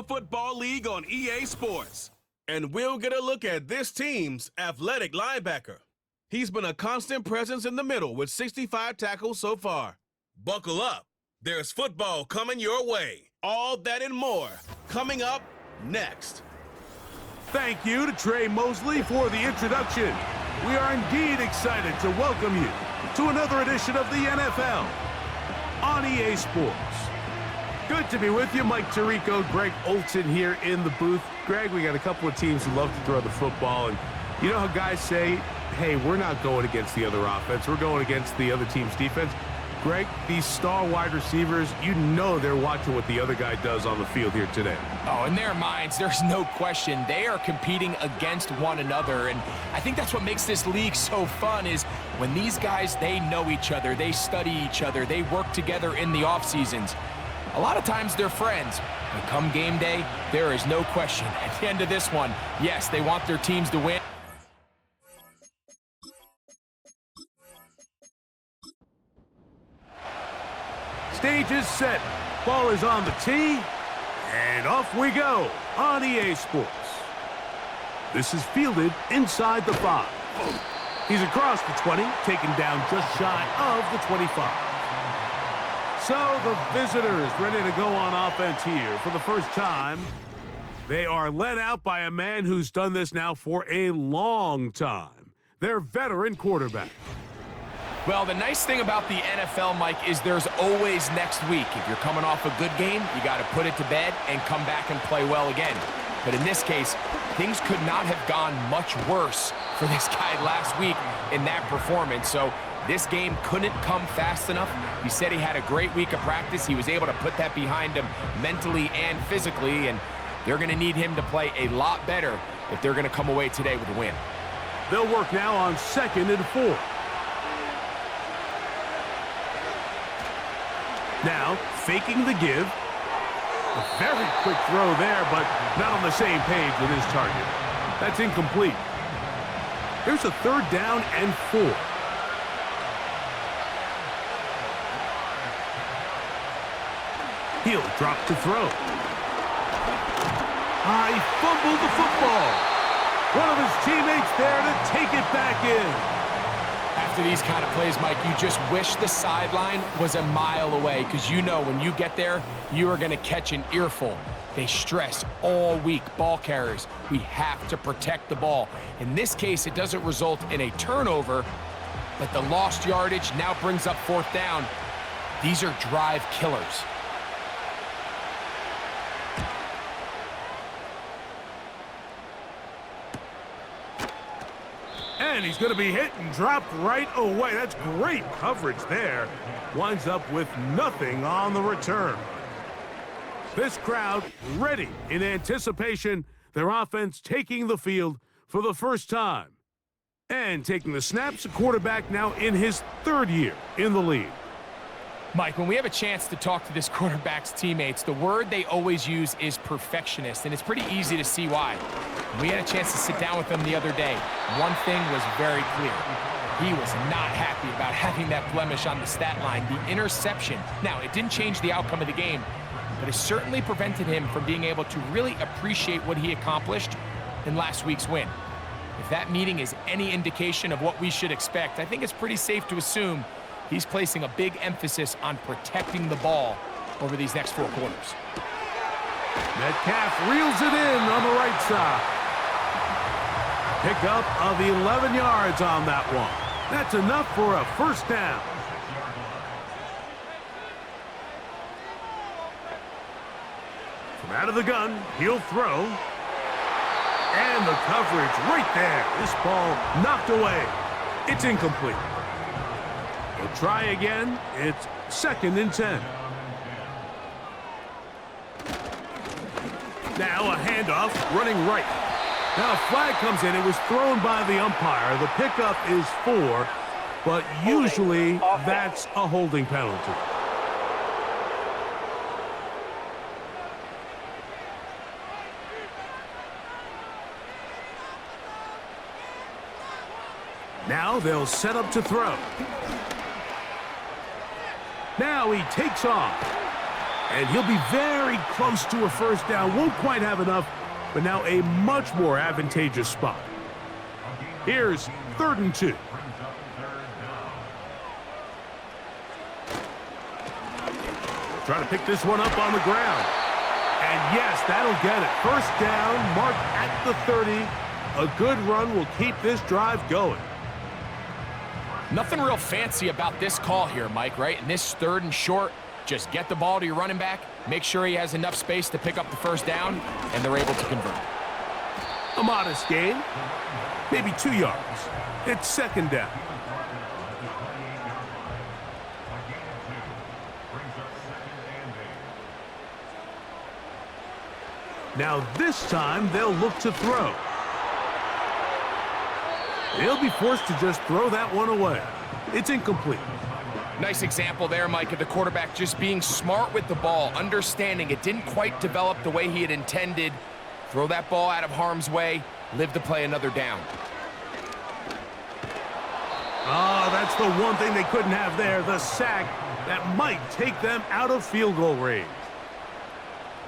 Football League on EA Sports. And we'll get a look at this team's athletic linebacker. He's been a constant presence in the middle with 65 tackles so far. Buckle up. There's football coming your way. All that and more coming up next. Thank you to Trey Mosley for the introduction. We are indeed excited to welcome you to another edition of the NFL on EA Sports. Good to be with you. Mike Tirico, Greg Olson here in the booth. Greg, we got a couple of teams who love to throw the football, and you know how guys say, hey, we're not going against the other offense. We're going against the other team's defense. Greg, these star wide receivers, you know they're watching what the other guy does on the field here today. Oh, in their minds, there's no question. They are competing against one another, and I think that's what makes this league so fun is when these guys, they know each other, they study each other, they work together in the off seasons. A lot of times they're friends, but come game day, there is no question. At the end of this one, yes, they want their teams to win. Stage is set. Ball is on the tee. And off we go on EA Sports. This is fielded inside the 5. He's across the 20, taken down just shy of the 25. So the visitors ready to go on offense here for the first time. They are led out by a man who's done this now for a long time. Their veteran quarterback. Well, the nice thing about the NFL, Mike, is there's always next week. If you're coming off a good game, you got to put it to bed and come back and play well again. But in this case, things could not have gone much worse for this guy last week in that performance. So this game couldn't come fast enough. He said he had a great week of practice. He was able to put that behind him mentally and physically, and they're going to need him to play a lot better if they're going to come away today with a win. They'll work now on 2nd and 4. Now, faking the give. A very quick throw there, but not on the same page with his target. That's incomplete. Here's a 3rd down and 4. He'll drop to throw. He fumbled the football. One of his teammates there to take it back in. After these kind of plays, Mike, you just wish the sideline was a mile away because you know when you get there, you are going to catch an earful. They stress all week, ball carriers. We have to protect the ball. In this case, it doesn't result in a turnover, but the lost yardage now brings up 4th down. These are drive killers. And he's going to be hit and dropped right away. That's great coverage there. Winds up with nothing on the return. This crowd ready in anticipation. Their offense taking the field for the first time. And taking the snaps, a quarterback now in his 3rd year in the league. Mike, when we have a chance to talk to this quarterback's teammates, the word they always use is perfectionist, and it's pretty easy to see why. When we had a chance to sit down with him the other day, one thing was very clear. He was not happy about having that blemish on the stat line, the interception. Now, it didn't change the outcome of the game, but it certainly prevented him from being able to really appreciate what he accomplished in last week's win. If that meeting is any indication of what we should expect, I think it's pretty safe to assume he's placing a big emphasis on protecting the ball over these next 4 quarters. Metcalf reels it in on the right side. Pickup of 11 yards on that one. That's enough for a 1st down. From out of the gun, he'll throw. And the coverage right there. This ball knocked away. It's incomplete. He'll try again. It's 2nd and 10. Now a handoff running right. Now a flag comes in. It was thrown by the umpire. The pickup is 4, but usually that's a holding penalty. Now they'll set up to throw. Now he takes off. And he'll be very close to a first down. Won't quite have enough, but now a much more advantageous spot. Here's 3rd and 2. Trying to pick this one up on the ground. And yes, that'll get it. First down, marked at the 30. A good run will keep this drive going. Nothing real fancy about this call here, Mike, right? In this 3rd and short, just get the ball to your running back, make sure he has enough space to pick up the first down, and they're able to convert. A modest gain, maybe 2 yards. It's 2nd down. Now this time they'll look to throw. They'll be forced to just throw that one away. It's incomplete. Nice example there, Mike, of the quarterback just being smart with the ball, understanding it didn't quite develop the way he had intended. Throw that ball out of harm's way, live to play another down. Oh, that's the one thing they couldn't have there, the sack that might take them out of field goal range.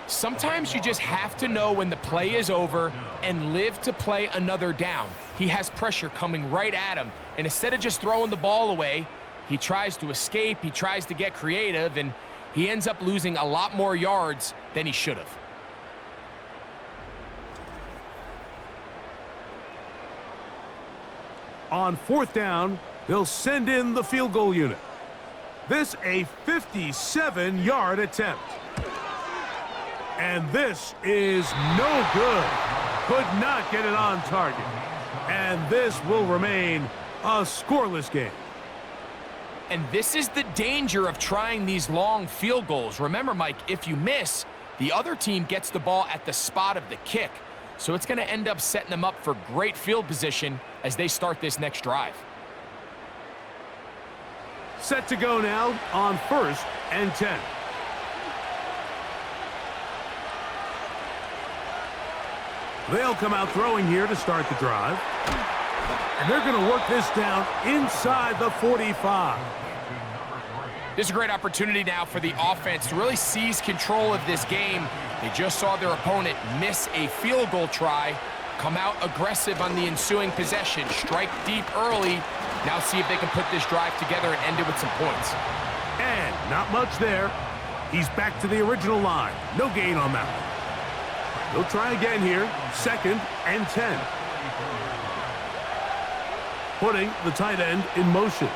Sometimes you just have to know when the play is over and live to play another down. He has pressure coming right at him, and instead of just throwing the ball away, he tries to escape, he tries to get creative, and he ends up losing a lot more yards than he should have. On 4th down, they'll send in the field goal unit. This a 57-yard attempt. And this is no good. Could not get it on target. And this will remain a scoreless game. And this is the danger of trying these long field goals. Remember, Mike, if you miss, the other team gets the ball at the spot of the kick. So it's going to end up setting them up for great field position as they start this next drive. Set to go now on 1st and 10. They'll come out throwing here to start the drive. And they're going to work this down inside the 45. This is a great opportunity now for the offense to really seize control of this game. They just saw their opponent miss a field goal try, come out aggressive on the ensuing possession, strike deep early. Now see if they can put this drive together and end it with some points. And not much there. He's back to the original line. No gain on that one. They'll try again here. 2nd and 10. Putting the tight end in motion.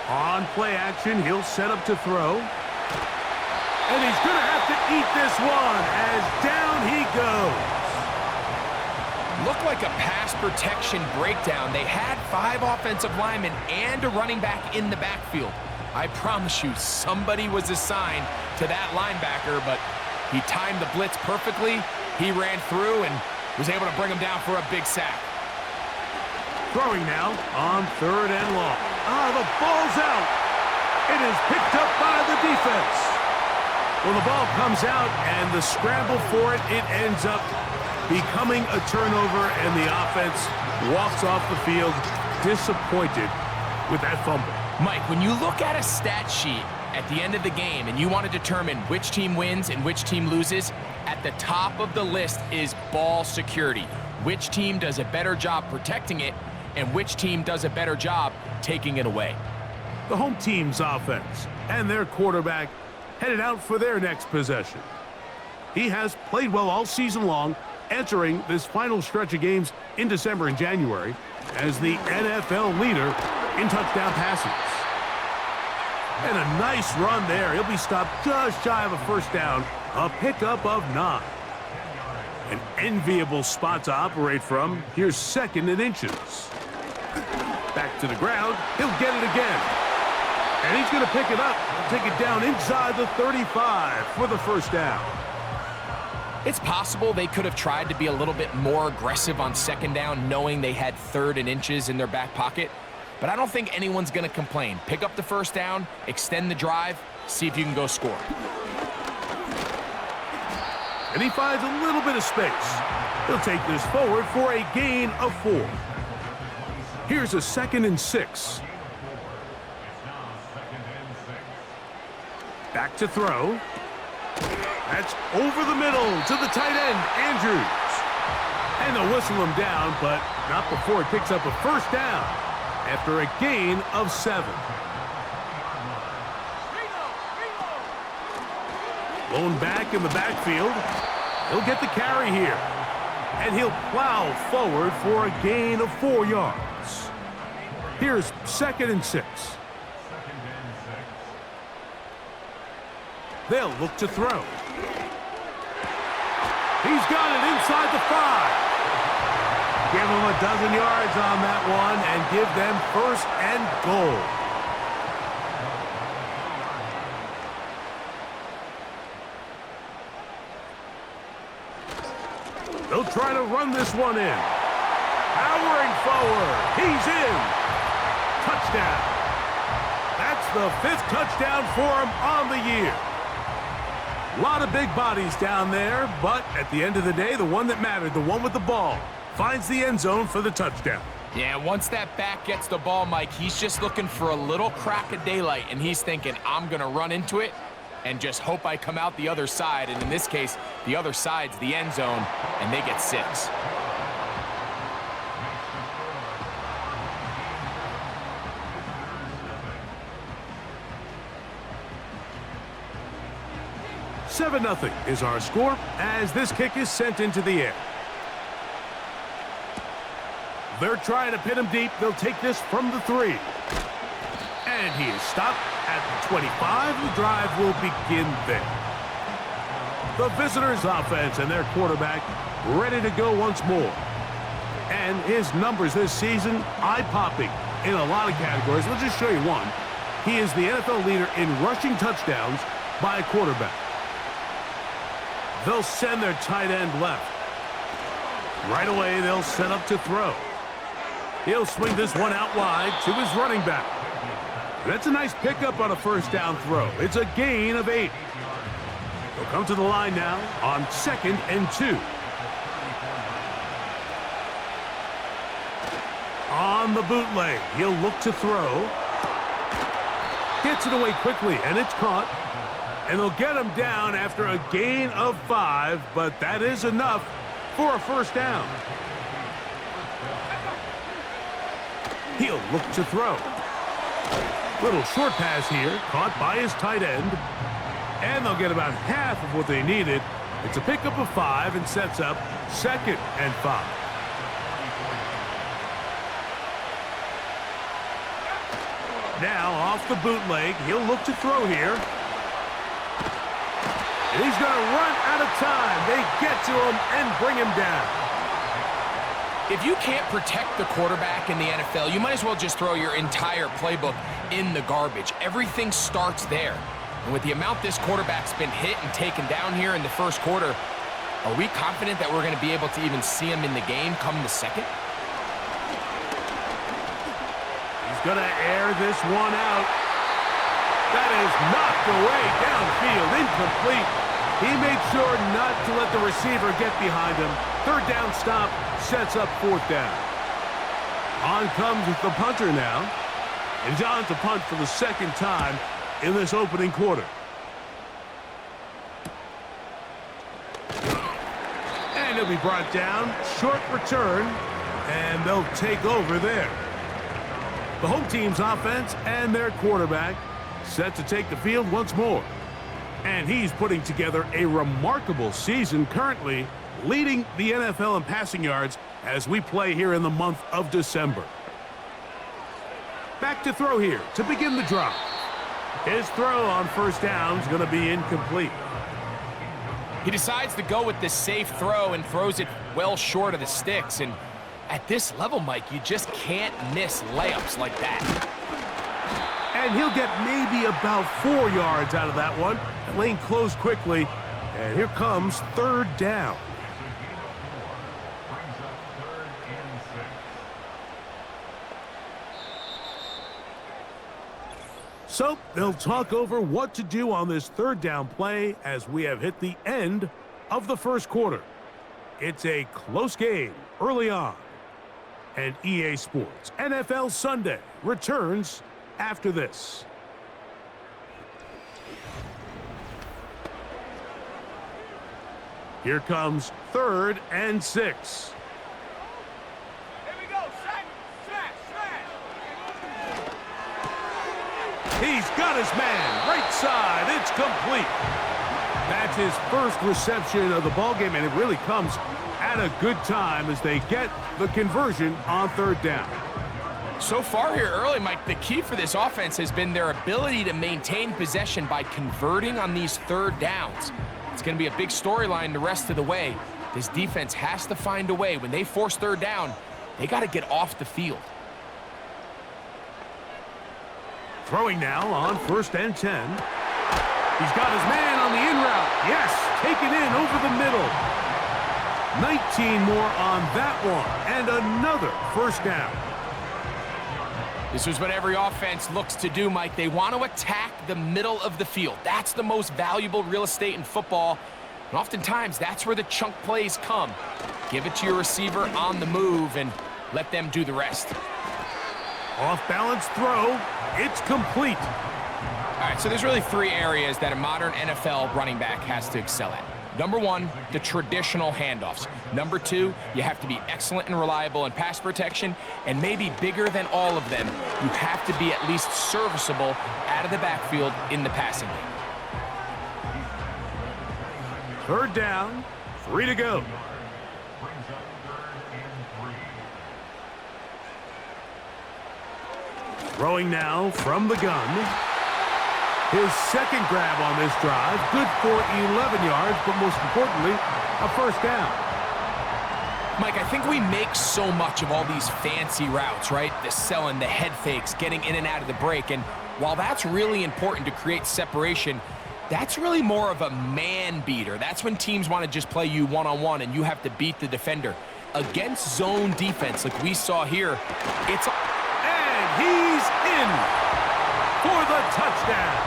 On play action, he'll set up to throw. And he's going to have to eat this one as down he goes. Looked like a pass protection breakdown. They had 5 offensive linemen and a running back in the backfield. I promise you, somebody was assigned to that linebacker, but he timed the blitz perfectly. He ran through and was able to bring him down for a big sack. Throwing now on 3rd and long. The ball's out. It is picked up by the defense. Well, the ball comes out, and the scramble for it, it ends up becoming a turnover, and the offense walks off the field disappointed with that fumble. Mike, when you look at a stat sheet at the end of the game and you want to determine which team wins and which team loses, at the top of the list is ball security. Which team does a better job protecting it and which team does a better job taking it away. The home team's offense and their quarterback headed out for their next possession. He has played well all season long, entering this final stretch of games in December and January as the NFL leader in touchdown passes. And a nice run there. He'll be stopped just shy of a first down, a pickup of 9. An enviable spot to operate from. Here's 2nd and inches. Back to the ground. He'll get it again. And he's going to pick it up, take it down inside the 35 for the first down. It's possible they could have tried to be a little bit more aggressive on 2nd down, knowing they had 3rd and inches in their back pocket. But I don't think anyone's going to complain. Pick up the first down, extend the drive, see if you can go score. And he finds a little bit of space. He'll take this forward for a gain of 4. Here's a 2nd and 6. Back to throw. That's over the middle to the tight end, Andrews. And they'll whistle him down, but not before he picks up a first down after a gain of 7. Blown back in the backfield. He'll get the carry here. And he'll plow forward for a gain of 4 yards. Here's 2nd and 6. They'll look to throw. He's got it inside the 5. Give him a dozen yards on that one and give them 1st and goal. They'll try to run this one in. Powering forward. He's in. Touchdown. That's the 5th touchdown for him on the year. A lot of big bodies down there, but at the end of the day, the one that mattered, the one with the ball, finds the end zone for the touchdown. Yeah, once that back gets the ball, Mike, he's just looking for a little crack of daylight, and he's thinking, I'm going to run into it and just hope I come out the other side. And in this case, the other side's the end zone, and they get 6. Seven 0 is our score as this kick is sent into the air. They're trying to pin him deep. They'll take this from the 3. And he is stopped at the 25. The drive will begin there. The visitors' offense and their quarterback ready to go once more. And his numbers this season, eye-popping in a lot of categories. Let's just show you one. He is the NFL leader in rushing touchdowns by a quarterback. They'll send their tight end left. Right away, they'll set up to throw. He'll swing this one out wide to his running back. That's a nice pickup on a 1st down throw. It's a gain of 8. They'll come to the line now on 2nd and 2. On the bootleg, he'll look to throw. Gets it away quickly, and it's caught. And they'll get him down after a gain of 5, but that is enough for a 1st down. He'll look to throw. Little short pass here, caught by his tight end. And they'll get about half of what they needed. It's a pickup of 5 and sets up 2nd and 5. Now off the bootleg, he'll look to throw here. And he's going to run out of time. They get to him and bring him down. If you can't protect the quarterback in the NFL, you might as well just throw your entire playbook in the garbage. Everything starts there. And with the amount this quarterback's been hit and taken down here in the 1st quarter, are we confident that we're going to be able to even see him in the game come the 2nd? He's going to air this one out. That is knocked away downfield, incomplete. He made sure not to let the receiver get behind him. 3rd down stop sets up 4th down. On comes the punter now. And John to punt for the 2nd time in this opening quarter. And he'll be brought down. Short return. And they'll take over there. The home team's offense and their quarterback set to take the field once more. And he's putting together a remarkable season, currently leading the NFL in passing yards as we play here in the month of December. Back to throw here to begin the drive. His throw on 1st down is going to be incomplete. He decides to go with this safe throw and throws it well short of the sticks. And at this level, Mike, you just can't miss layups like that. And he'll get maybe about 4 yards out of that one. The lane closed quickly. And here comes 3rd down. So they'll talk over what to do on this 3rd down play as we have hit the end of the 1st quarter. It's a close game early on. And EA Sports NFL Sunday returns after this. Here comes 3rd and 6. He's got his man, right side, it's complete. That's his first reception of the ballgame, and it really comes at a good time as they get the conversion on 3rd down. So far here early, Mike, the key for this offense has been their ability to maintain possession by converting on these 3rd downs. It's going to be a big storyline the rest of the way. This defense has to find a way. When they force 3rd down, they got to get off the field. Throwing now on 1st and 10. He's got his man on the in route. Yes, taken in over the middle. 19 more on that one, and another 1st down. This is what every offense looks to do, Mike. They want to attack the middle of the field. That's the most valuable real estate in football. And oftentimes, that's where the chunk plays come. Give it to your receiver on the move and let them do the rest. Off-balance throw. It's complete. All right, so there's really 3 areas that a modern NFL running back has to excel at. Number 1, the traditional handoffs. Number 2, you have to be excellent and reliable in pass protection. And maybe bigger than all of them, you have to be at least serviceable out of the backfield in the passing game. 3rd down, 3 to go. Throwing now from the gun. His second grab on this drive, good for 11 yards, but most importantly, a 1st down. Mike, I think we make so much of all these fancy routes, right? The selling, the head fakes, getting in and out of the break. And while that's really important to create separation, that's really more of a man beater. That's when teams want to just play you one-on-one and you have to beat the defender. Against zone defense, like we saw here, it's... And he's in for the touchdown.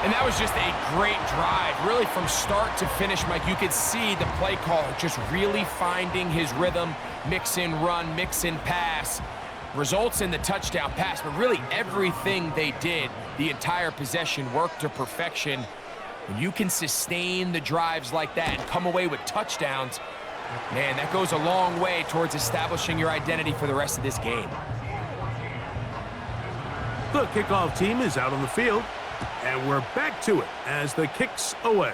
And that was just a great drive, really from start to finish, Mike. You could see the play caller just really finding his rhythm, mix in run, mix in pass. Results in the touchdown pass, but really everything they did, the entire possession, worked to perfection. When you can sustain the drives like that and come away with touchdowns, man, that goes a long way towards establishing your identity for the rest of this game. The kickoff team is out on the field, and we're back to it as the kick's away.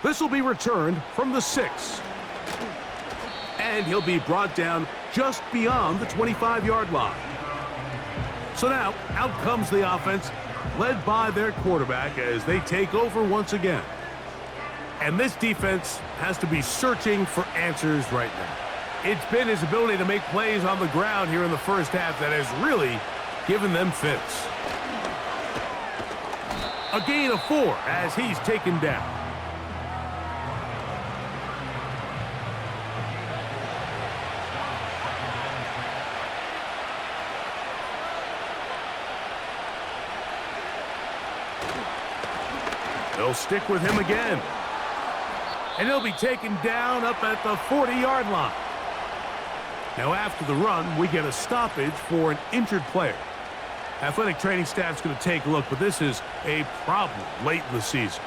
This will be returned from the 6. And he'll be brought down just beyond the 25-yard line. So now, out comes the offense, led by their quarterback as they take over once again. And this defense has to be searching for answers right now. It's been his ability to make plays on the ground here in the first half that has really given them fits. A gain of 4 as he's taken down. They'll stick with him again. And he'll be taken down up at the 40-yard line. Now after the run, we get a stoppage for an injured player. Athletic training staff's going to take a look, but this is a problem late in the season.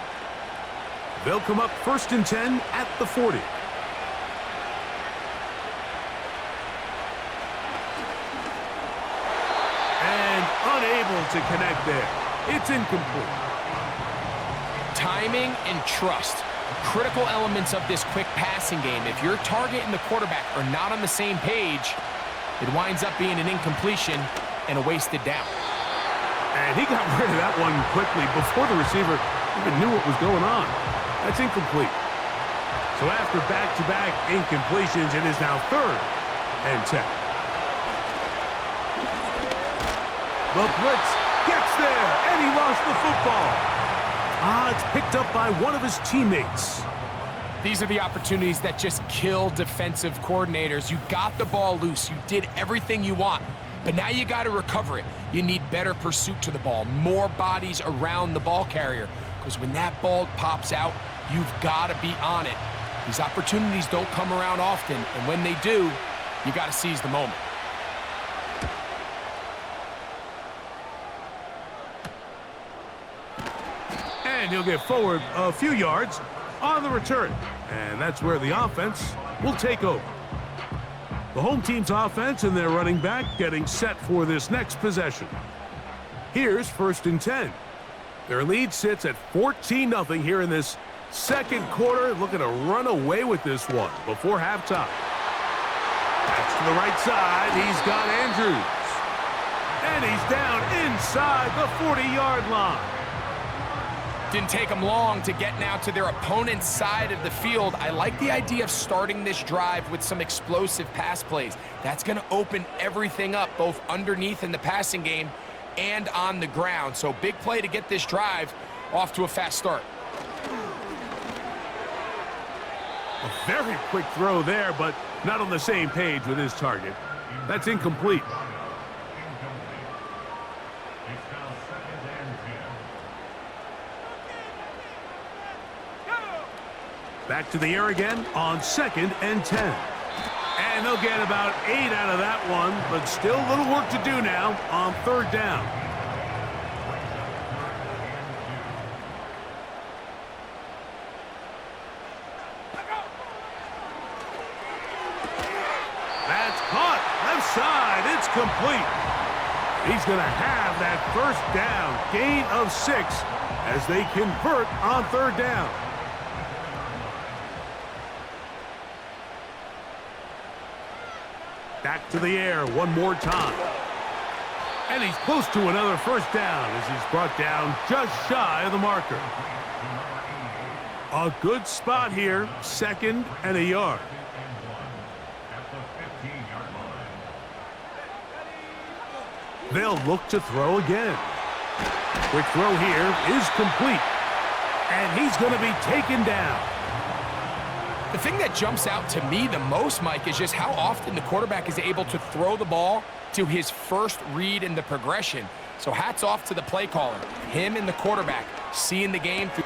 They'll come up 1st and 10 at the 40. And unable to connect there. It's incomplete. Timing and trust, critical elements of this quick passing game. If your target and the quarterback are not on the same page, it winds up being an incompletion and a wasted down. And he got rid of that one quickly before the receiver even knew what was going on. That's incomplete. So after back-to-back incompletions, it is now 3rd and 10. The blitz gets there, and he lost the football. It's picked up by one of his teammates. These are the opportunities that just kill defensive coordinators. You got the ball loose. You did everything you want. But now you got to recover it. You need better pursuit to the ball, more bodies around the ball carrier. Because when that ball pops out, you've got to be on it. These opportunities don't come around often, and when they do, you got to seize the moment. And he'll get forward a few yards on the return. And that's where the offense will take over. The home team's offense and their running back getting set for this next possession. Here's 1st and 10. Their lead sits at 14-0 here in this second quarter, looking to run away with this one before halftime. That's to the right side. He's got Andrews. And he's down inside the 40-yard line. Didn't take them long to get now to their opponent's side of the field. I like the idea of starting this drive with some explosive pass plays. That's going to open everything up, both underneath in the passing game and on the ground. So big play to get this drive off to a fast start. A very quick throw there, but not on the same page with his target. That's incomplete. Back to the air again on 2nd and 10. And they'll get about 8 out of that one, but still a little work to do now on 3rd down. That's caught. Left side. It's complete. He's going to have that 1st down. Gain of 6 as they convert on 3rd down. Back to the air one more time. And he's close to another 1st down as he's brought down just shy of the marker. A good spot here, 2nd and a yard. They'll look to throw again. Quick throw here is complete. And he's going to be taken down. The thing that jumps out to me the most, Mike, is just how often the quarterback is able to throw the ball to his first read in the progression. So hats off to the play caller. Him and the quarterback seeing the game through.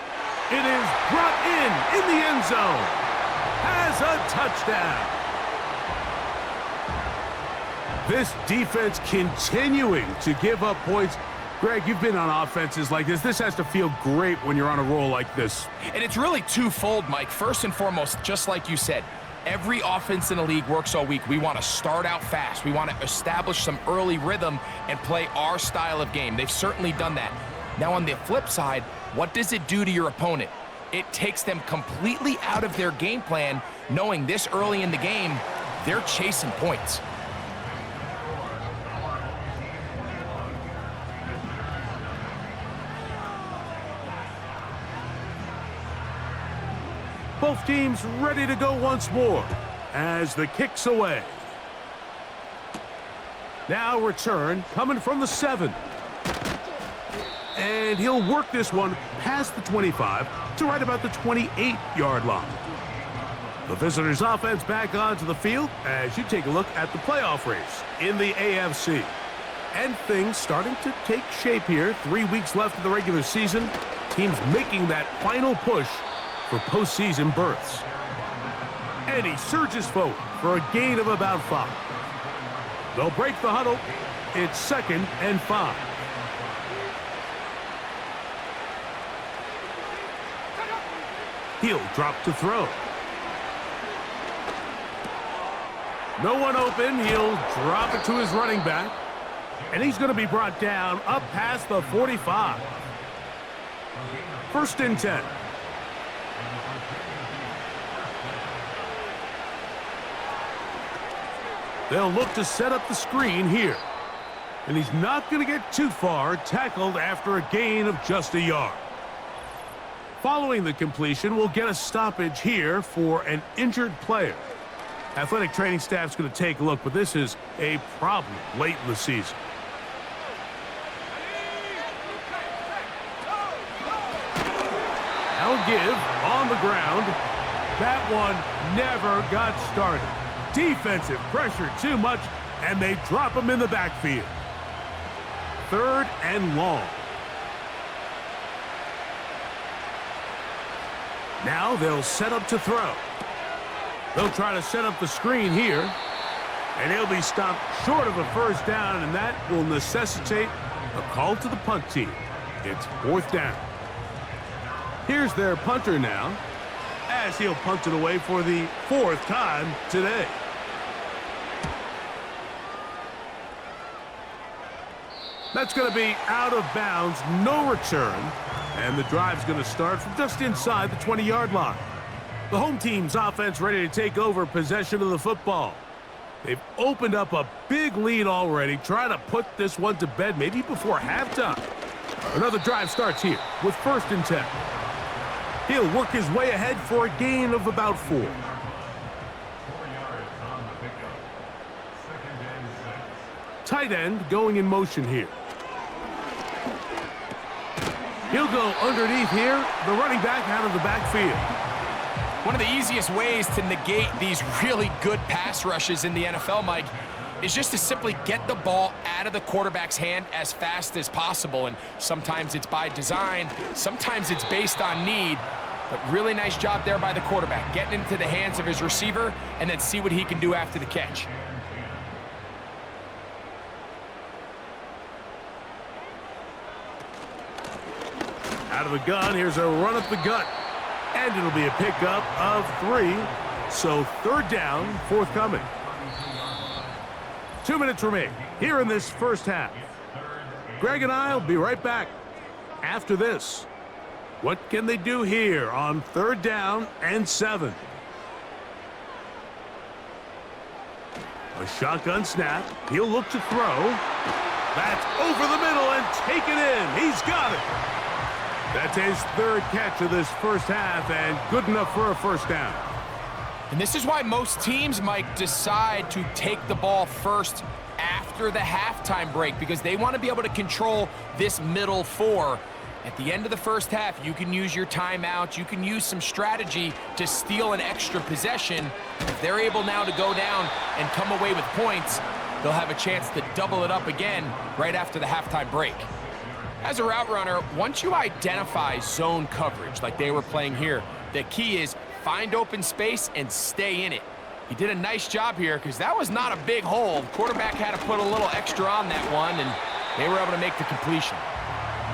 It is brought in the end zone. Has a touchdown. This defense continuing to give up points. Greg, you've been on offenses like this. This has to feel great when you're on a roll like this. And it's really twofold, Mike. First and foremost, just like you said, every offense in the league works all week. We want to start out fast. We want to establish some early rhythm and play our style of game. They've certainly done that. Now, on the flip side, what does it do to your opponent? It takes them completely out of their game plan, knowing this early in the game, they're chasing points. Both teams ready to go once more as the kick's away. Now return coming from the 7. And he'll work this one past the 25 to right about the 28-yard line. The visitors' offense back onto the field as you take a look at the playoff race in the AFC. And things starting to take shape here. 3 weeks left of the regular season. Teams making that final push for postseason berths. And he surges forward for a gain of about 5. They'll break the huddle. It's 2nd and 5. He'll drop to throw. No one open. He'll drop it to his running back. And he's going to be brought down up past the 45. 1st and 10. They'll look to set up the screen here. And he's not going to get too far, tackled after a gain of just a yard. Following the completion, we'll get a stoppage here for an injured player. Athletic training staff's going to take a look, but this is a problem late in the season. Now a give on the ground. That one never got started. Defensive pressure too much, and they drop him in the backfield. 3rd and long. Now they'll set up to throw. They'll try to set up the screen here, and he'll be stopped short of a 1st down, and that will necessitate a call to the punt team. It's 4th down. Here's their punter now. as he'll punt it away for the 4th time today. That's going to be out of bounds, no return, and the drive's going to start from just inside the 20-yard line. The home team's offense ready to take over possession of the football. They've opened up a big lead already, trying to put this one to bed maybe before halftime. Another drive starts here with 1st and 10. He'll work his way ahead for a gain of about 4. Tight end going in motion here. He'll go underneath here, the running back out of the backfield. One of the easiest ways to negate these really good pass rushes in the NFL, Mike, is just to simply get the ball out of the quarterback's hand as fast as possible. And sometimes it's by design, sometimes it's based on need. But really nice job there by the quarterback, getting into the hands of his receiver and then see what he can do after the catch. Out of the gun, here's a run up the gut. And it'll be a pickup of 3. So 3rd down, forthcoming. 2 minutes remain here in this first half. Greg and I will be right back after this. What can they do here on 3rd down and 7? A shotgun snap. He'll look to throw. That's over the middle and taken in. He's got it. That's his 3rd catch of this first half and good enough for a 1st down. And this is why most teams, Mike, decide to take the ball first after the halftime break, because they want to be able to control this middle 4. At the end of the first half, you can use your timeout. You can use some strategy to steal an extra possession. If they're able now to go down and come away with points, they'll have a chance to double it up again right after the halftime break. As a route runner, once you identify zone coverage like they were playing here, the key is find open space and stay in it. He did a nice job here because that was not a big hole. The quarterback had to put a little extra on that one, and they were able to make the completion.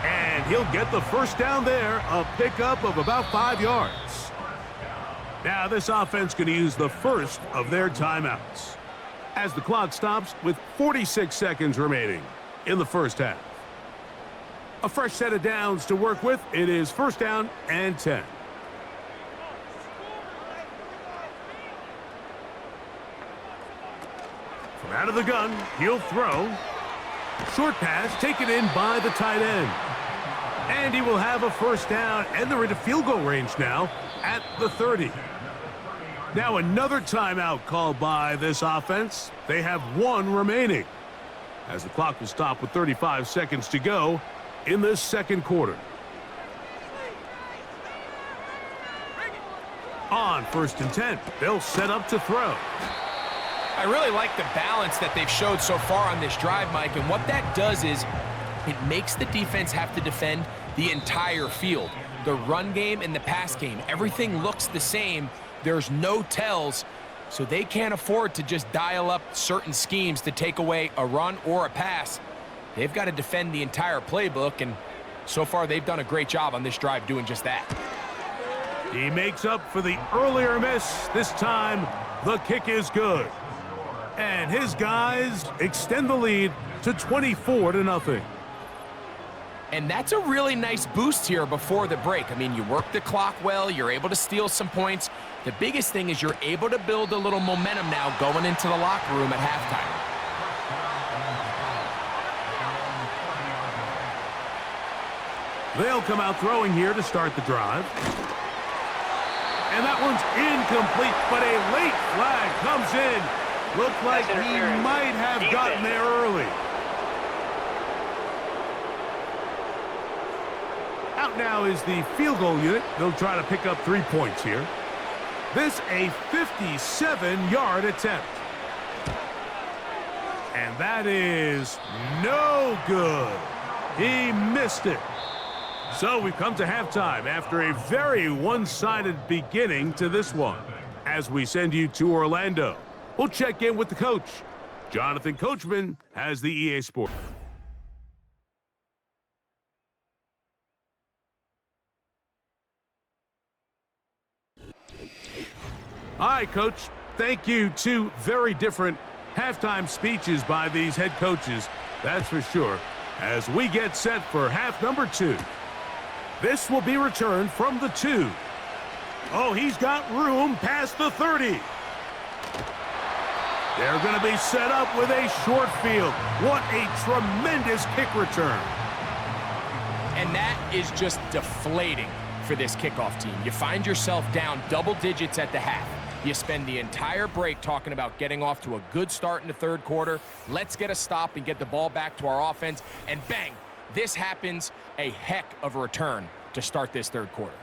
And he'll get the 1st down there, a pickup of about 5 yards. Now this offense going to use the first of their timeouts as the clock stops with 46 seconds remaining in the first half. A fresh set of downs to work with. It is 1st down and 10. From out of the gun, he'll throw. Short pass taken in by the tight end. And he will have a 1st down, and they're into field goal range now at the 30. Now another timeout called by this offense. They have 1 remaining as the clock will stop with 35 seconds to go in this 2nd quarter. On 1st and 10, they'll set up to throw. I really like the balance that they've showed so far on this drive, Mike, and what that does is it makes the defense have to defend the entire field. The run game and the pass game, everything looks the same. There's no tells, so they can't afford to just dial up certain schemes to take away a run or a pass. They've got to defend the entire playbook, and so far they've done a great job on this drive doing just that. He makes up for the earlier miss. This time, the kick is good. And his guys extend the lead to 24-0. And that's a really nice boost here before the break. I mean, you work the clock well, you're able to steal some points. The biggest thing is you're able to build a little momentum now going into the locker room at halftime. They'll come out throwing here to start the drive. And that one's incomplete, but a late flag comes in. Looked like he might have gotten there early. Out now is the field goal unit. They'll try to pick up 3 points here. This a 57-yard attempt. And that is no good. He missed it. So we've come to halftime after a very one-sided beginning to this one. As we send you to Orlando, we'll check in with the coach. Jonathan Coachman has the EA Sports. All right, Coach. Thank you. Two very different halftime speeches by these head coaches, that's for sure, as we get set for half number 2. This will be returned from the 2. Oh, he's got room past the 30. They're going to be set up with a short field. What a tremendous kick return. And that is just deflating for this kickoff team. You find yourself down double digits at the half. You spend the entire break talking about getting off to a good start in the third quarter. Let's get a stop and get the ball back to our offense. And bang, this happens. A heck of a return to start this third quarter.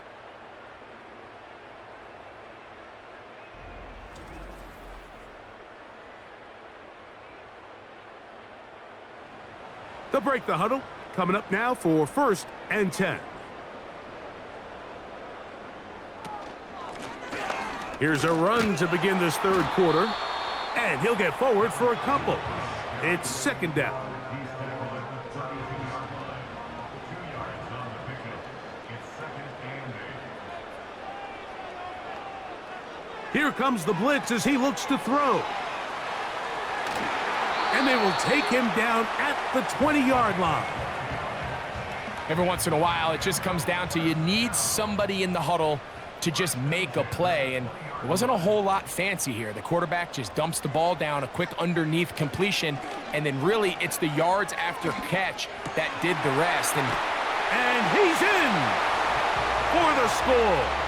They'll break the huddle. Coming up now for 1st and 10. Here's a run to begin this third quarter. And he'll get forward for a couple. It's 2nd down. Here comes the blitz as he looks to throw. And they will take him down at the 20-yard line. Every once in a while, it just comes down to you need somebody in the huddle to just make a play, and it wasn't a whole lot fancy here. The quarterback just dumps the ball down, a quick underneath completion, and then really it's the yards after catch that did the rest. And he's in for the score.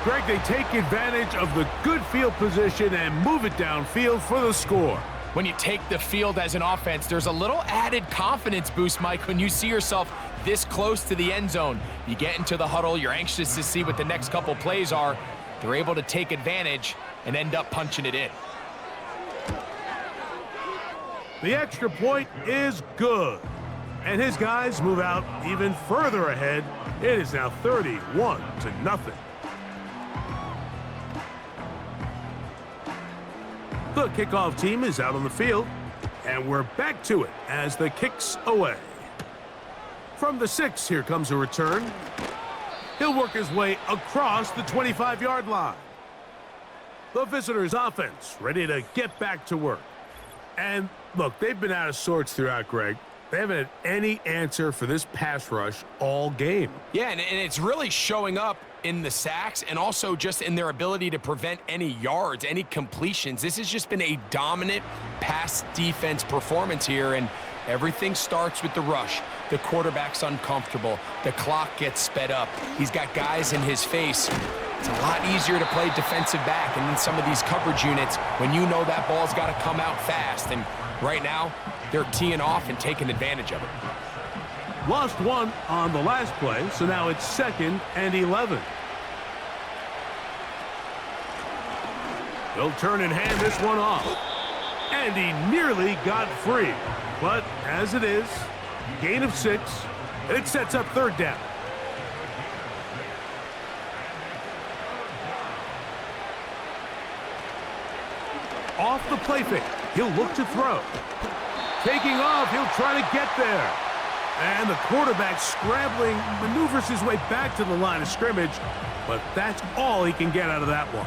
Greg, they take advantage of the good field position and move it downfield for the score. When you take the field as an offense, there's a little added confidence boost, Mike, when you see yourself this close to the end zone. You get into the huddle, you're anxious to see what the next couple plays are. They're able to take advantage and end up punching it in. The extra point is good. And his guys move out even further ahead. It is now 31-0. The kickoff team is out on the field, and we're back to it as the kick's away. From the 6, here comes a return. He'll work his way across the 25-yard line. The visitors' offense ready to get back to work. And look, they've been out of sorts throughout, Greg. They haven't had any answer for this pass rush all game. Yeah, and it's really showing up in the sacks and also just in their ability to prevent any yards, any completions. This has just been a dominant pass defense performance here, and everything starts with the rush. The quarterback's uncomfortable. The clock gets sped up. He's got guys in his face. It's a lot easier to play defensive back and in some of these coverage units when you know that ball's got to come out fast. And right now, they're teeing off and taking advantage of it. Lost one on the last play, so now it's 2nd and 11. He'll turn and hand this one off. And he nearly got free. But as it is, gain of 6, and it sets up 3rd down. Off the play fake, he'll look to throw. Taking off, he'll try to get there. And the quarterback scrambling, maneuvers his way back to the line of scrimmage, but that's all he can get out of that one.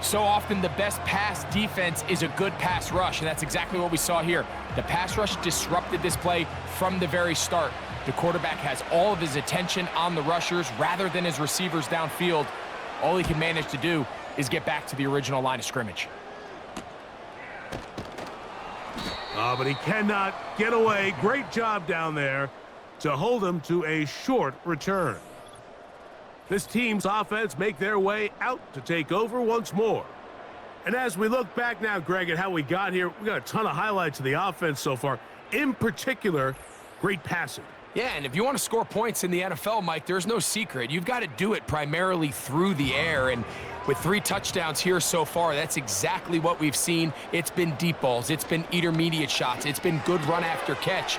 So often the best pass defense is a good pass rush, and that's exactly what we saw here. The pass rush disrupted this play from the very start. The quarterback has all of his attention on the rushers rather than his receivers downfield. All he can manage to do is get back to the original line of scrimmage. Oh, but he cannot get away. Great job down there to hold him to a short return. This team's offense make their way out to take over once more. And as we look back now, Greg, at how we got here, we got a ton of highlights of the offense so far. In particular, great passing. Yeah, and if you want to score points in the NFL, Mike, there's no secret. You've got to do it primarily through the air, and with 3 touchdowns here so far, that's exactly what we've seen. It's been deep balls. It's been intermediate shots. It's been good run after catch.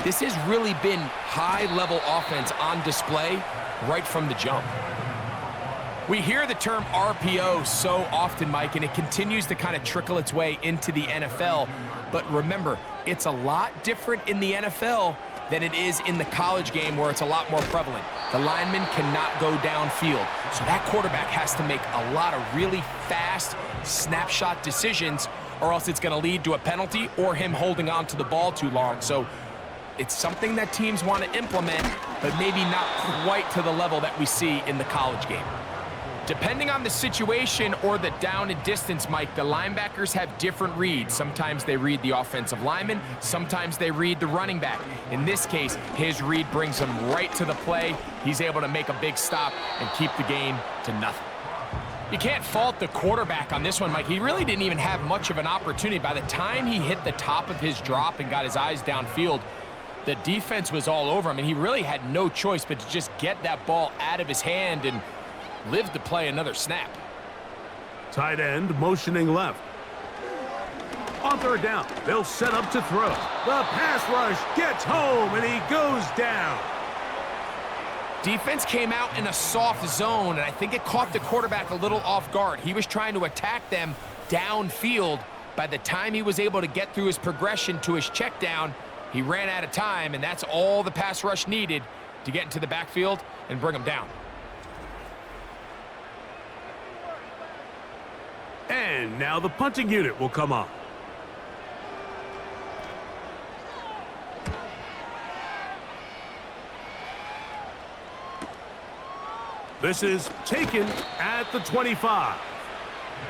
This has really been high-level offense on display right from the jump. We hear the term RPO so often, Mike, and it continues to kind of trickle its way into the NFL. But remember, it's a lot different in the NFL than it is in the college game where it's a lot more prevalent. The lineman cannot go downfield. So that quarterback has to make a lot of really fast snapshot decisions, or else it's going to lead to a penalty or him holding on to the ball too long. So it's something that teams want to implement, but maybe not quite to the level that we see in the college game. Depending on the situation or the down and distance, Mike, the linebackers have different reads. Sometimes they read the offensive lineman, sometimes they read the running back. In this case, his read brings him right to the play. He's able to make a big stop and keep the gain to nothing. You can't fault the quarterback on this one, Mike. He really didn't even have much of an opportunity. By the time he hit the top of his drop and got his eyes downfield, the defense was all over him, and he really had no choice but to just get that ball out of his hand and live to play another snap. Tight end motioning left. On third down, they'll set up to throw. The pass rush gets home, and he goes down. Defense came out in a soft zone, and I think it caught the quarterback a little off guard. He was trying to attack them downfield. By the time he was able to get through his progression to his check down, he ran out of time, and that's all the pass rush needed to get into the backfield and bring him down. And now the punting unit will come on. This is taken at the 25.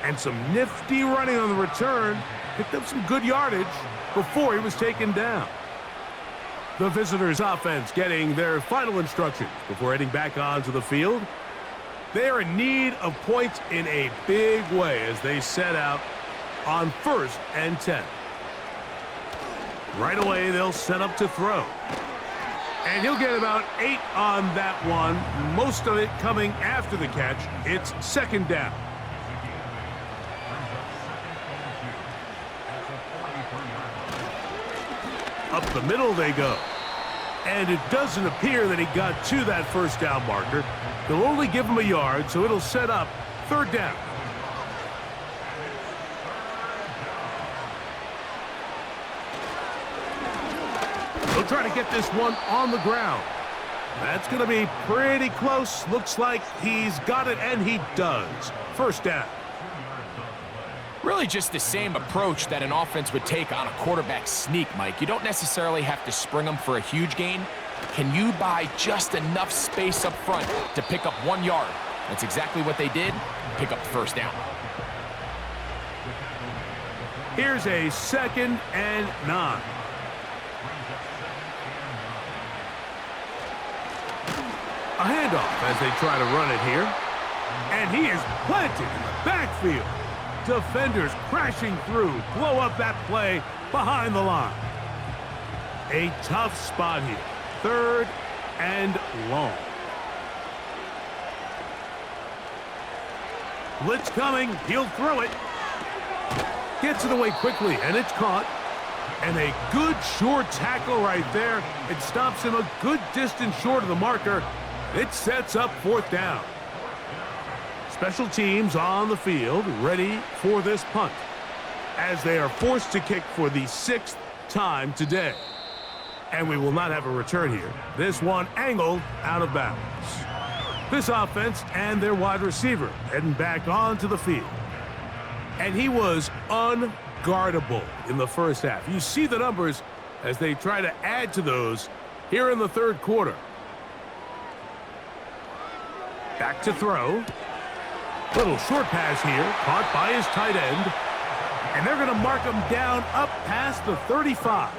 And some nifty running on the return. Picked up some good yardage before he was taken down. The visitors' offense getting their final instructions before heading back onto the field. They are in need of points in a big way as they set out on 1st and 10. Right away, they'll set up to throw. And he'll get about 8 on that one, most of it coming after the catch. It's 2nd down. Up the middle they go. And it doesn't appear that he got to that 1st down marker. They'll only give him a yard, so it'll set up 3rd down. They'll try to get this one on the ground. That's going to be pretty close. Looks like he's got it, and he does. 1st down. Really just the same approach that an offense would take on a quarterback sneak, Mike. You don't necessarily have to spring them for a huge gain. Can you buy just enough space up front to pick up 1 yard? That's exactly what they did. Pick up the 1st down. Here's a 2nd and 9. A handoff as they try to run it here. And he is planted in the backfield. Defenders crashing through, blow up that play behind the line. A tough spot here. 3rd and long. Blitz coming. He'll throw it. Gets it away quickly, and it's caught. And a good short tackle right there. It stops him a good distance short of the marker. It sets up 4th down. Special teams on the field, ready for this punt, as they are forced to kick for the 6th time today. And we will not have a return here. This one angled out of bounds. This offense and their wide receiver heading back onto the field. And he was unguardable in the 1st half. You see the numbers as they try to add to those here in the 3rd quarter. Back to throw. Little short pass here, caught by his tight end. And they're going to mark him down up past the 35.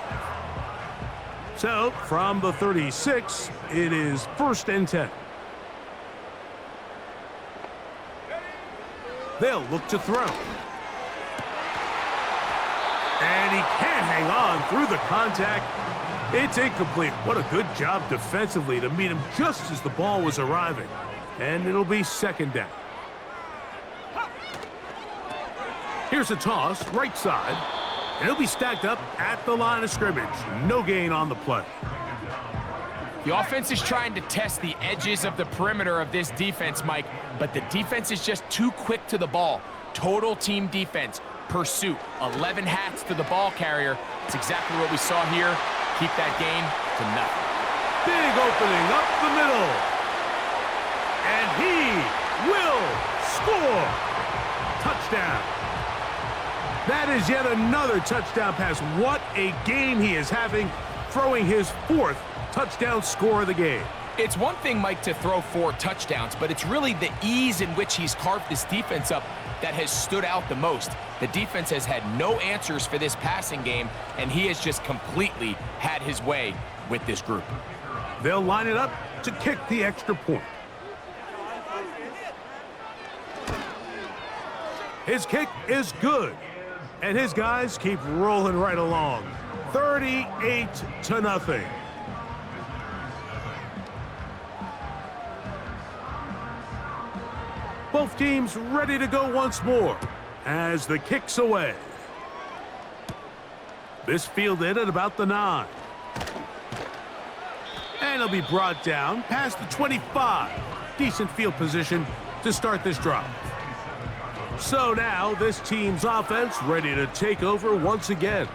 So, from the 36, it is 1st and 10. They'll look to throw. And he can't hang on through the contact. It's incomplete. What a good job defensively to meet him just as the ball was arriving. And it'll be 2nd down. Here's a toss, right side. And he'll be stacked up at the line of scrimmage. No gain on the play. The offense is trying to test the edges of the perimeter of this defense, Mike, but the defense is just too quick to the ball. Total team defense, pursuit, 11 hats to the ball carrier. It's exactly what we saw here. Keep that gain to nothing. Big opening up the middle. And he will score. Touchdown. That is yet another touchdown pass. What a game he is having, throwing his 4th touchdown score of the game. It's one thing, Mike, to throw 4 touchdowns, but it's really the ease in which he's carved this defense up that has stood out the most. The defense has had no answers for this passing game, and he has just completely had his way with this group. They'll line it up to kick the extra point. His kick is good, and his guys keep rolling right along. 38-0. Both teams ready to go once more as the kick's away. This fielded at about the 9. And it'll be brought down past the 25. Decent field position to start this drive. So now this team's offense ready to take over once again.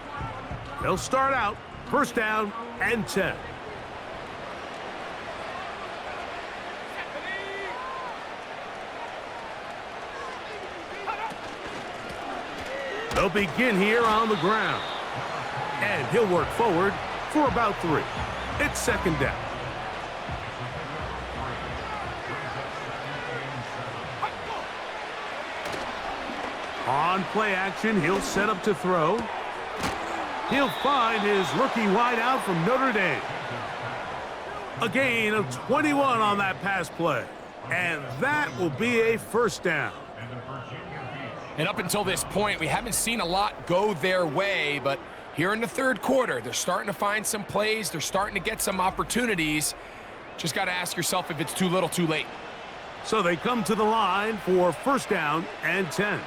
They'll start out 1st down and 10. They'll begin here on the ground. And he'll work forward for about 3. It's 2nd down. On play action, he'll set up to throw. He'll find his rookie wideout from Notre Dame. A gain of 21 on that pass play. And that will be a 1st down. And up until this point, we haven't seen a lot go their way, but here in the 3rd quarter, they're starting to find some plays. They're starting to get some opportunities. Just got to ask yourself if it's too little, too late. So they come to the line for 1st down and 10.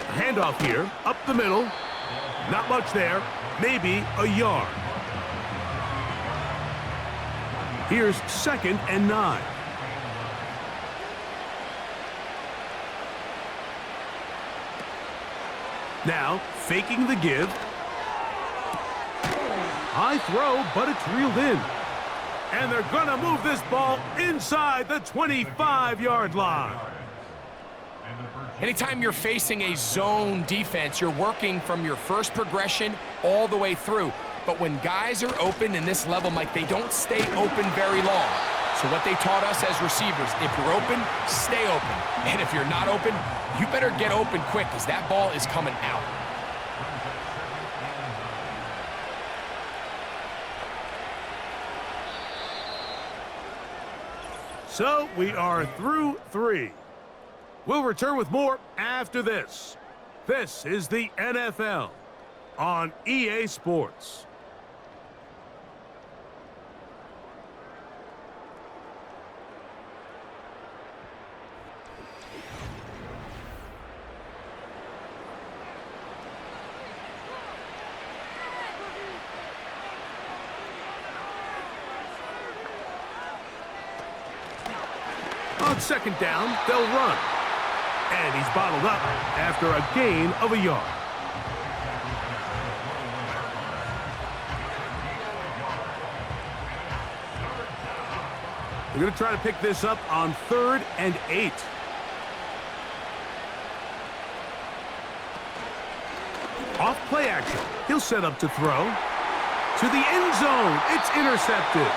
Handoff here, up the middle. Not much there, maybe a yard. Here's 2nd and 9. Now, faking the give. High throw, but it's reeled in. And they're going to move this ball inside the 25-yard line. Anytime you're facing a zone defense, you're working from your first progression all the way through. But when guys are open in this level, Mike, they don't stay open very long. So what they taught us as receivers, if you're open, stay open. And if you're not open, you better get open quick because that ball is coming out. So we are through 3. We'll return with more after this. This is the NFL on EA Sports. On 2nd down, they'll run. And he's bottled up after a gain of a yard. They're going to try to pick this up on 3rd and 8. Off play action. He'll set up to throw. To the end zone. It's intercepted.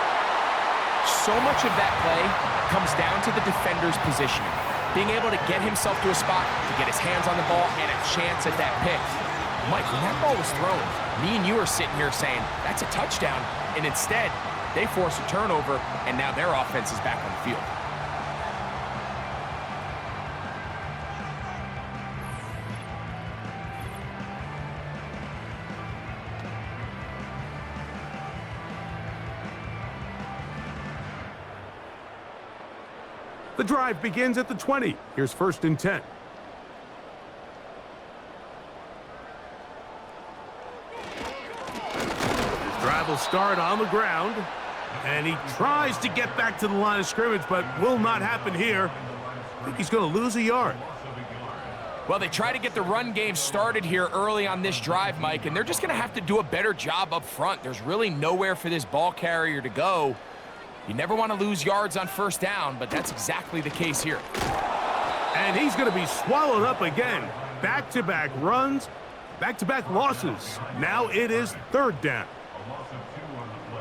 So much of that play comes down to the defender's positioning. Being able to get himself to a spot, to get his hands on the ball, and a chance at that pick. Mike, when that ball was thrown, me and you are sitting here saying, that's a touchdown. And instead, they force a turnover, and now their offense is back on the field. The drive begins at the 20. Here's 1st and 10. His drive will start on the ground. And he tries to get back to the line of scrimmage, but will not happen here. I think he's going to lose a yard. Well, they try to get the run game started here early on this drive, Mike, and they're just going to have to do a better job up front. There's really nowhere for this ball carrier to go. You never want to lose yards on first down, but that's exactly the case here. And he's going to be swallowed up again. Back-to-back runs, back-to-back losses. Now it is third down.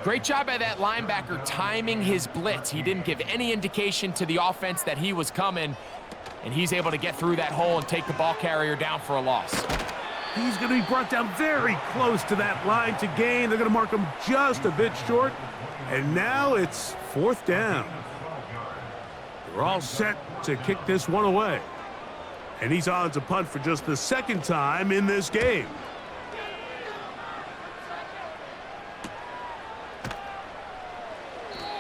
Great job by that linebacker timing his blitz. He didn't give any indication to the offense that he was coming, and he's able to get through that hole and take the ball carrier down for a loss. He's going to be brought down very close to that line to gain. They're going to mark him just a bit short. And now it's fourth down. They're all set to kick this one away. And he's on to punt for just the second time in this game.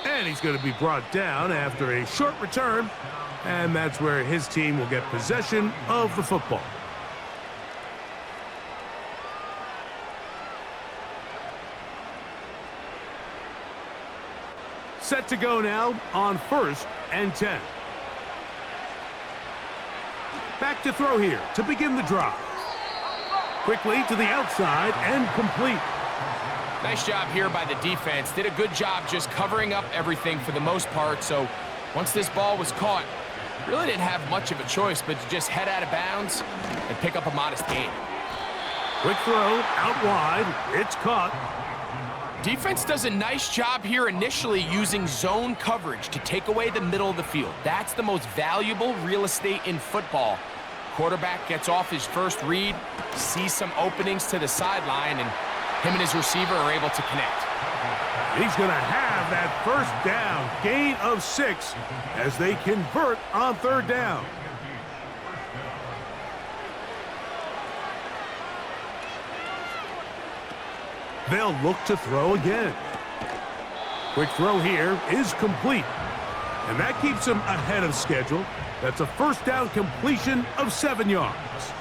And he's going to be brought down after a short return. And that's where his team will get possession of the football. Set to go now on 1st and 10. Back to throw here to begin the drive. Quickly to the outside and complete. Nice job here by the defense. Did a good job just covering up everything for the most part. So once this ball was caught, really didn't have much of a choice but to just head out of bounds and pick up a modest gain. Quick throw out wide. It's caught. Defense does a nice job here initially using zone coverage to take away the middle of the field. That's the most valuable real estate in football. Quarterback gets off his first read, sees some openings to the sideline, and him and his receiver are able to connect. He's going to have that first down, gain of 6 as they convert on third down. They'll look to throw again. Quick throw here is complete. And that keeps him ahead of schedule. That's a first down completion of 7 yards.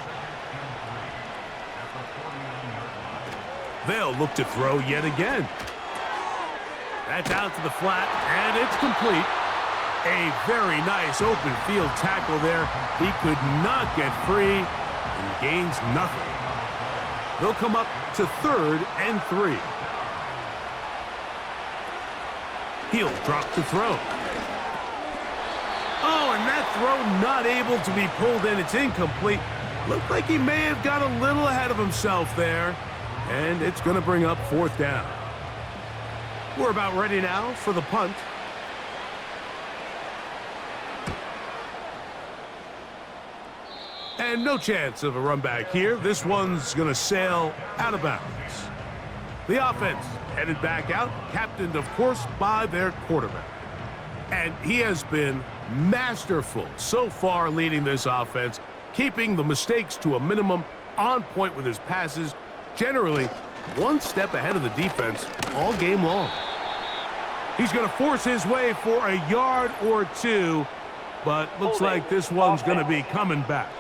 They'll look to throw yet again. That's out to the flat, and it's complete. A very nice open field tackle there. He could not get free and gains nothing. They'll come up to 3rd and 3. He'll drop to throw. Oh, and that throw not able to be pulled in. It's incomplete. Looked like he may have got a little ahead of himself there. And it's going to bring up 4th down. We're about ready now for the punt. And no chance of a run back here. This one's going to sail out of bounds. The offense headed back out, captained, of course, by their quarterback. And he has been masterful so far leading this offense, keeping the mistakes to a minimum, on point with his passes, generally one step ahead of the defense all game long. He's going to force his way for a yard or 2, but looks like this one's going to be coming back.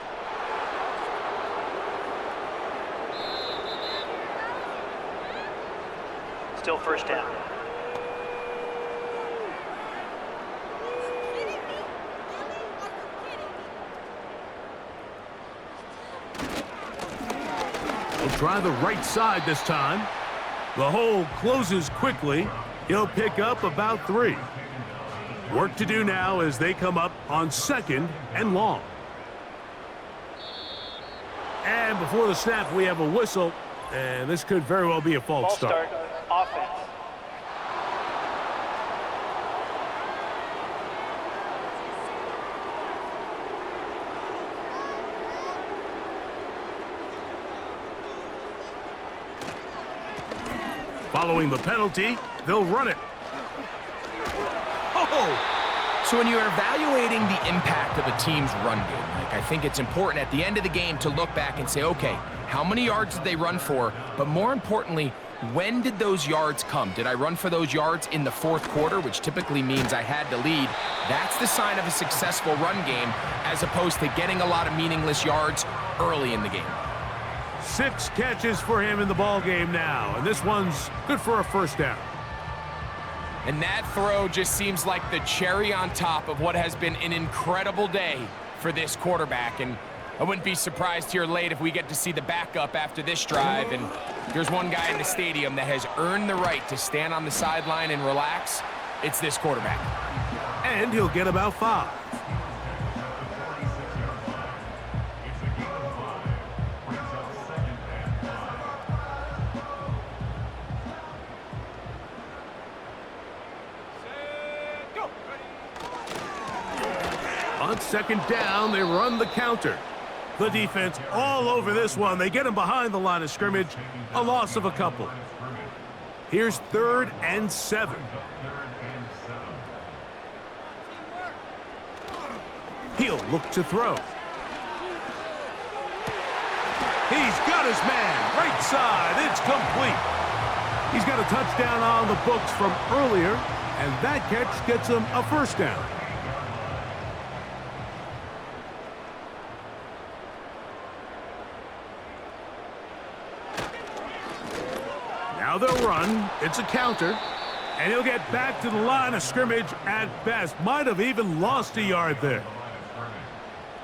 Still first down. He'll try the right side this time. The hole closes quickly. He'll pick up about 3. Work to do now as they come up on 2nd and long. And before the snap, we have a whistle, and this could very well be a false start. Offense. Following the penalty, they'll run it. Oh! So when you're evaluating the impact of a team's run game, Mike, I think it's important at the end of the game to look back and say, okay, how many yards did they run for? But more importantly, when did those yards come? Did I run for those yards in the 4th quarter, which typically means I had to lead? That's the sign of a successful run game, as opposed to getting a lot of meaningless yards early in the game. 6 catches for him in the ball game now, and this one's good for a first down. And that throw just seems like the cherry on top of what has been an incredible day for this quarterback. And I wouldn't be surprised here late if we get to see the backup after this drive. And there's one guy in the stadium that has earned the right to stand on the sideline and relax. It's this quarterback. And he'll get about 5. On second down, they run the counter. The defense all over this one. They get him behind the line of scrimmage. A loss of a couple. Here's 3rd and 7. He'll look to throw. He's got his man. Right side. It's complete. He's got a touchdown on the books from earlier, and that catch gets him a first down. Now they'll run. It's a counter. And he'll get back to the line of scrimmage at best. Might have even lost a yard there.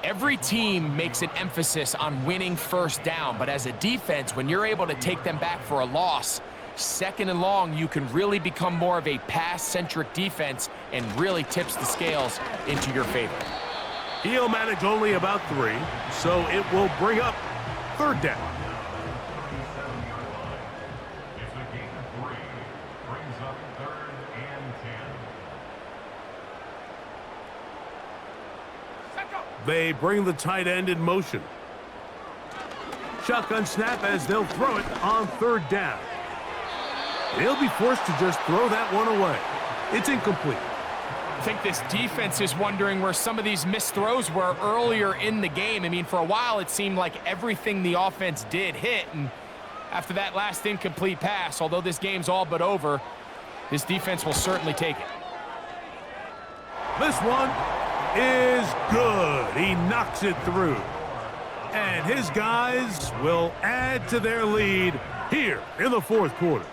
Every team makes an emphasis on winning first down, but as a defense, when you're able to take them back for a loss, 2nd and long, you can really become more of a pass-centric defense and really tips the scales into your favor. He'll manage only about 3, so it will bring up 3rd down. They bring the tight end in motion. Shotgun snap as they'll throw it on 3rd down. He'll be forced to just throw that one away. It's incomplete. I think this defense is wondering where some of these missed throws were earlier in the game. I mean, for a while, it seemed like everything the offense did hit. And after that last incomplete pass, although this game's all but over, this defense will certainly take it. This one is good. He knocks it through. And his guys will add to their lead here in the 4th quarter.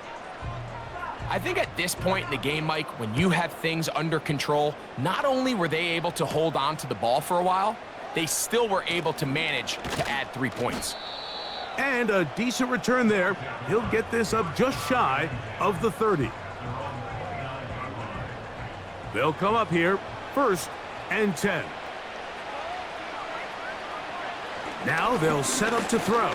I think at this point in the game, Mike, when you have things under control, not only were they able to hold on to the ball for a while, they still were able to manage to add 3 points. And a decent return there. He'll get this up just shy of the 30. They'll come up here 1st and 10. Now they'll set up to throw.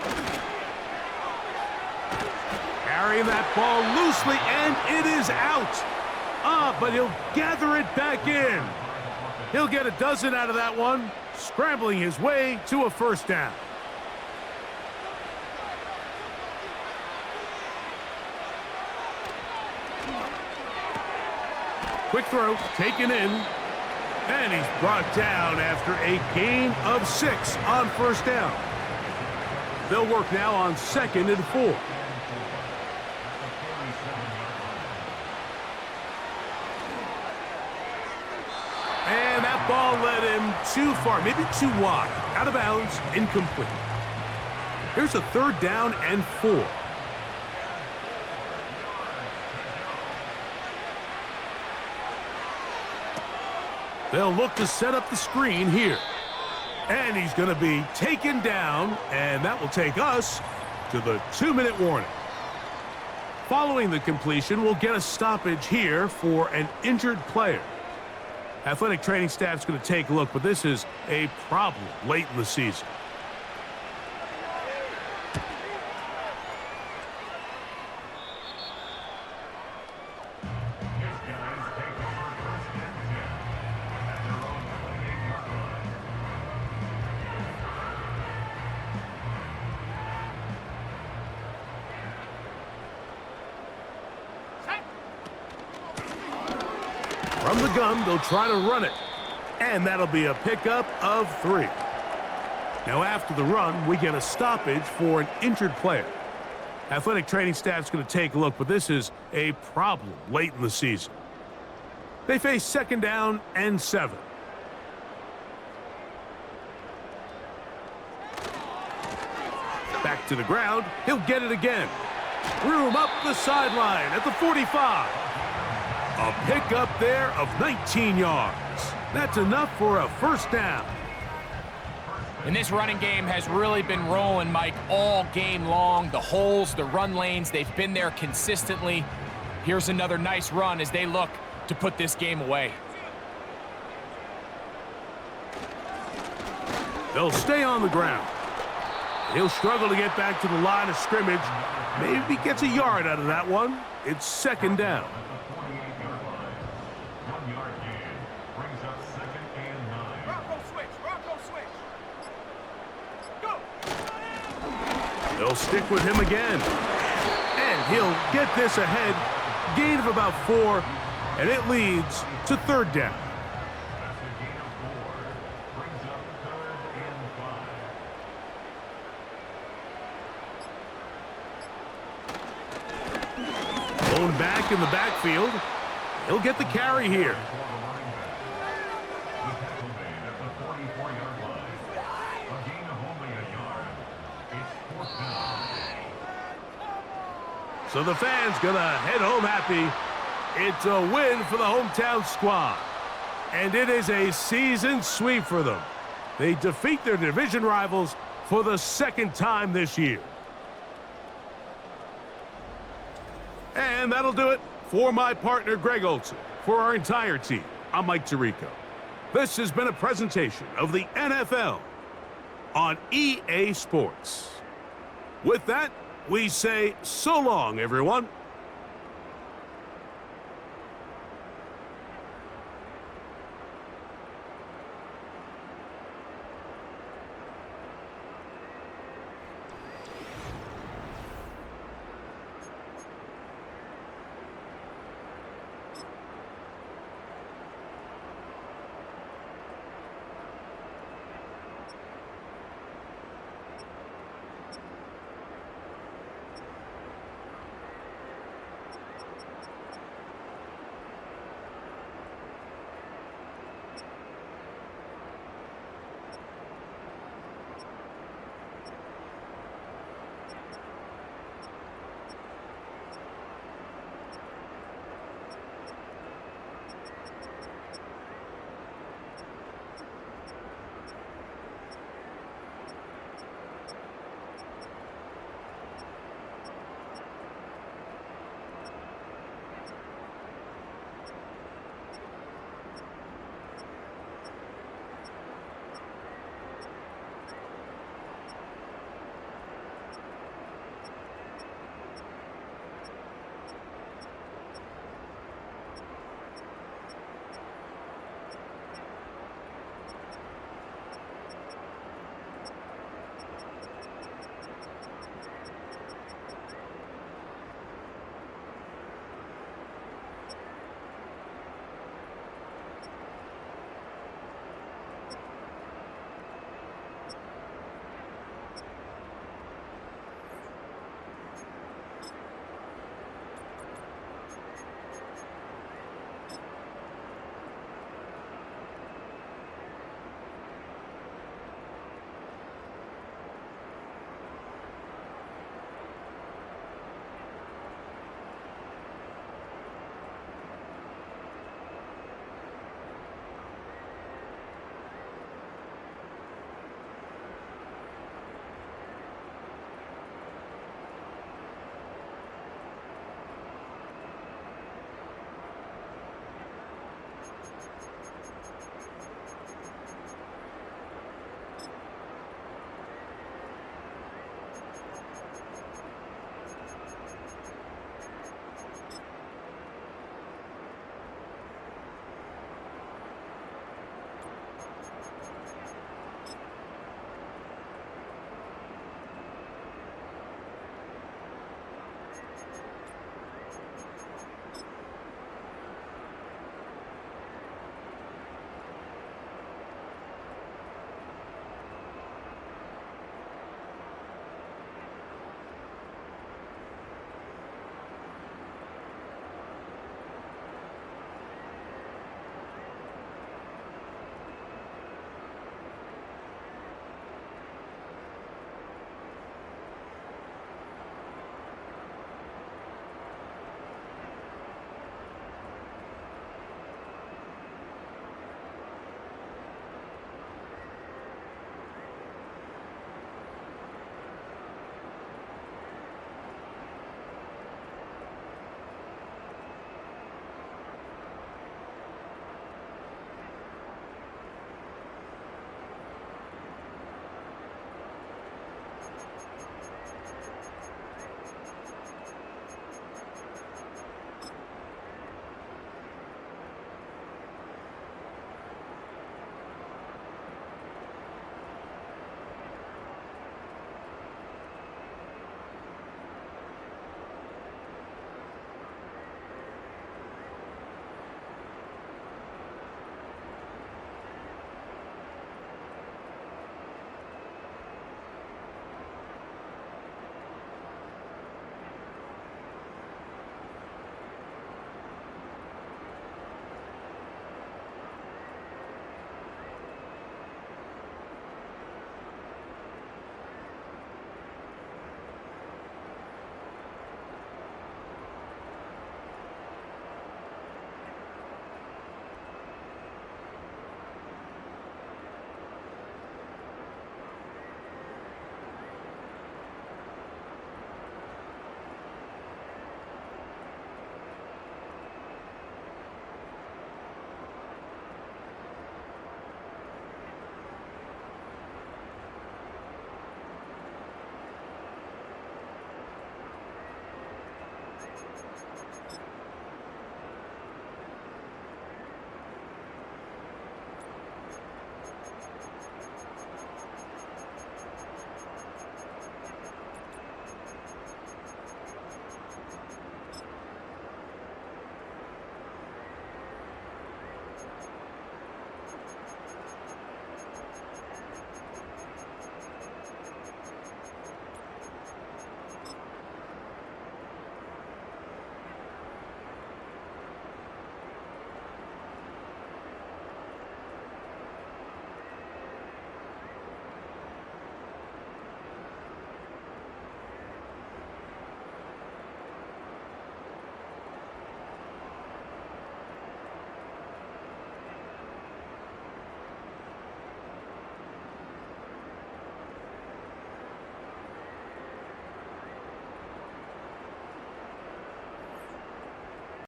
Carry that ball loosely, and it is out. But he'll gather it back in. He'll get a dozen out of that one, scrambling his way to a first down. Quick throw, taken in. And he's brought down after a gain of 6 on first down. They'll work now on 2nd and 4. And that ball led him too far, maybe too wide. Out of bounds, incomplete. Here's a 3rd down and 4. They'll look to set up the screen here. And he's going to be taken down, and that will take us to the 2-minute warning. Following the completion, we'll get a stoppage here for an injured player. Athletic training staff's going to take a look, but this is a problem late in the season. From the gun, they'll try to run it. And that'll be a pickup of 3. Now after the run, we get a stoppage for an injured player. Athletic training staff's going to take a look, but this is a problem late in the season. They face 2nd down and 7. Back to the ground. He'll get it again. Room up the sideline at the 45. A pickup there of 19 yards. That's enough for a first down. And this running game has really been rolling, Mike, all game long. The holes, the run lanes, they've been there consistently. Here's another nice run as they look to put this game away. They'll stay on the ground. He'll struggle to get back to the line of scrimmage. Maybe gets a yard out of that one. It's second down. They'll stick with him again. And he'll get this ahead. Gain of about 4, and it leads to third down. Going back in the backfield. He'll get the carry here. So the fans gonna head home happy. It's a win for the hometown squad. And it is a season sweep for them. They defeat their division rivals for the second time this year. And that'll do it for my partner, Greg Olson. For our entire team, I'm Mike Tirico. This has been a presentation of the NFL on EA Sports. With that, we say so long, everyone.